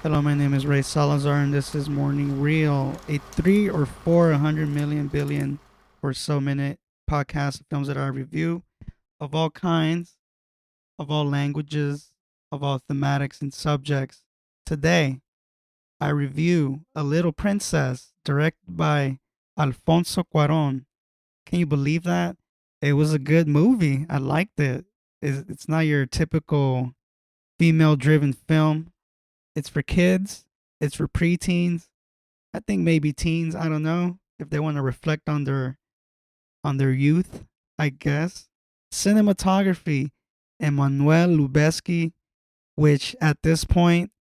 Hello, my name is Ray Salazar, and this is Morning Reel, a 3 or 4 100 million billion or so minute podcast of films that I review of all kinds, of all languages, of all thematics and subjects. Today, I review A Little Princess, directed by Alfonso Cuaron. Can you believe that? It was a good movie. I liked it. It's not your typical female driven film. It's for kids, it's for preteens. I think maybe teens, I don't know, if they want to reflect on their youth, I guess. Cinematography, Emmanuel Lubezki, which at this point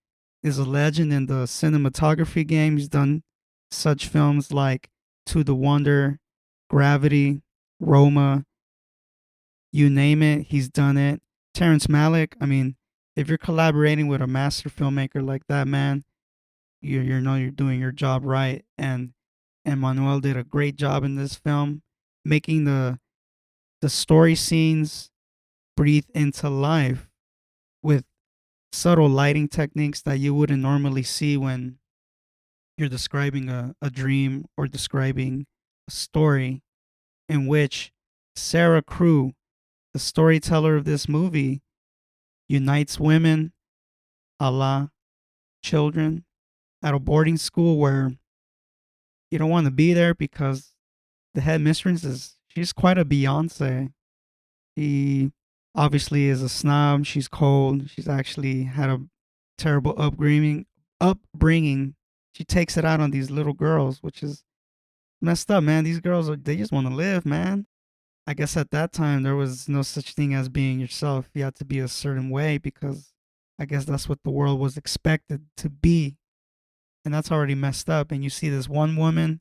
is a legend in the cinematography game. He's done such films like To the Wonder, Gravity, Roma, you name it, he's done it. Terrence Malick, I mean, if you're collaborating with a master filmmaker like that, man, you know you're doing your job right. And Manuel did a great job in this film, making the story scenes breathe into life with subtle lighting techniques that you wouldn't normally see when you're describing a dream or describing a story, in which Sarah Crew, the storyteller of this movie, unites women, Allah, children, at a boarding school where you don't want to be there because the headmistress is she's quite a Beyonce. She obviously is a snob. She's cold. She's actually had a terrible upbringing. Upbringing. She takes it out on these little girls, which is messed up, man. These girls they just want to live, man. I guess at that time there was no such thing as being yourself. You had to be a certain way because I guess that's what the world was expected to be, and that's already messed up. And you see this one woman,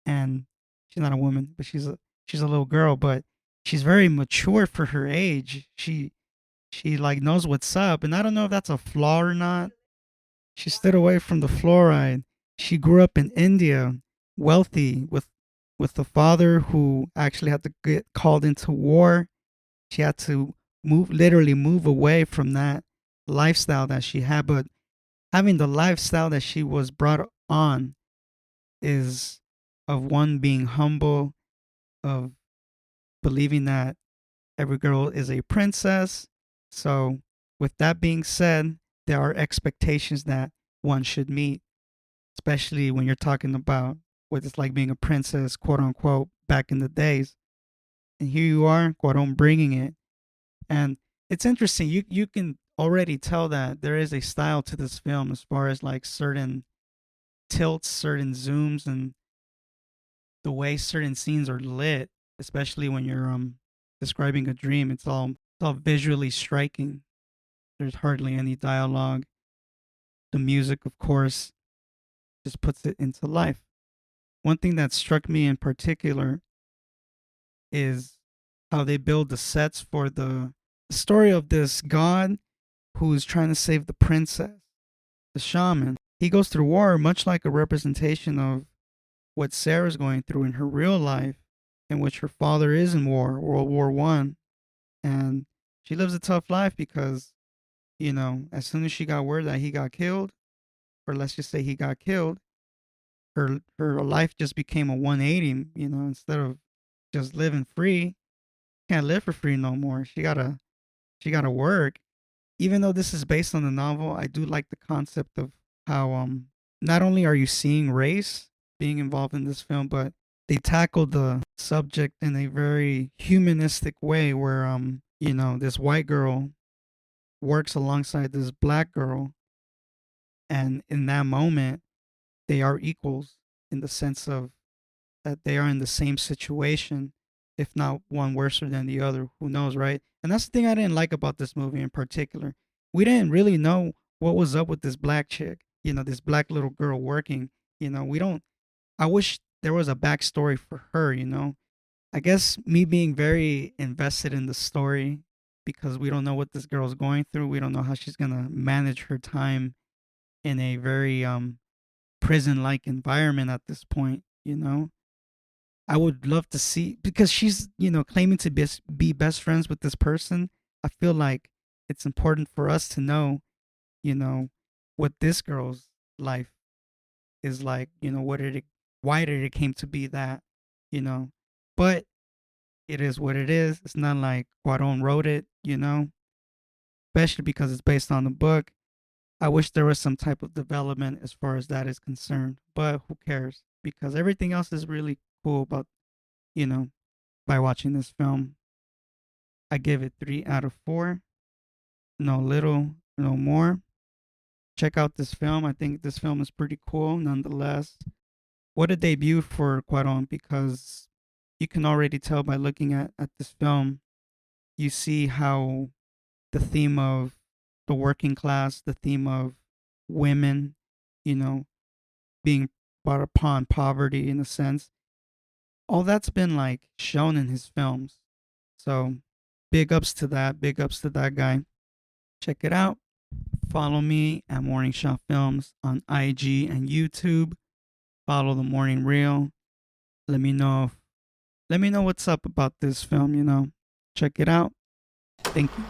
and she's not a woman, but she's a little girl, but she's very mature for her age. She like knows what's up, and I don't know if that's a flaw or not. She stood away from the fluoride. She grew up in India, wealthy, with the father who actually had to get called into war. She had to literally move away from that lifestyle that she had, but having the lifestyle that she was brought on is of one being humble, of believing that every girl is a princess. So, with that being said, there are expectations that one should meet, especially when you're talking about what it's like being a princess, quote unquote, back in the days. And here you are, Cuaron bringing it. And it's interesting. You can already tell that there is a style to this film as far as like certain tilts, certain zooms, and the way certain scenes are lit, especially when you're describing a dream. It's all visually striking. There's hardly any dialogue. The music, of course, just puts it into life. One thing that struck me in particular is how they build the sets for the story of this god who's trying to save the princess, the shaman. He goes through war, much like a representation of what Sarah's going through in her real life, in which her father is in war, World War I, and she lives a tough life because, as soon as she got word that he got killed, or let's just say he got killed, her life just became a 180. Instead of just living free, can't live for free no more. She gotta work. Even though this is based on the novel, I do like the concept of how not only are you seeing race being involved in this film, but they tackle the subject in a very humanistic way where this white girl works alongside this black girl, and in that moment they are equals in the sense of that they are in the same situation, if not one worse than the other. Who knows, right? And that's the thing I didn't like about this movie in particular. We didn't really know what was up with this black chick, this black little girl working. We don't. I wish there was a backstory for her. I guess me being very invested in the story because we don't know what this girl's going through. We don't know how she's gonna manage her time in a very prison-like environment at this point. I would love to see because she's claiming to be best friends with this person. I feel like it's important for us to know, you know, what this girl's life is like, why did it came to be that, you know. But it is what it is. It's not like Cuaron wrote it, especially because it's based on the book. I wish there was some type of development as far as that is concerned, but who cares? Because everything else is really cool about, you know, by watching this film. I give it 3 out of 4. No little, no more. Check out this film. I think this film is pretty cool nonetheless. What a debut for Cuaron, because you can already tell by looking at this film, you see how the theme of the working class, the theme of women, you know, being brought upon poverty in a sense, all that's been like shown in his films. So big ups to that. Big ups to that guy. Check it out. Follow me at Morning Shot Films on IG and YouTube. Follow the Morning Reel. Let me know let me know what's up about this film, Check it out. Thank you.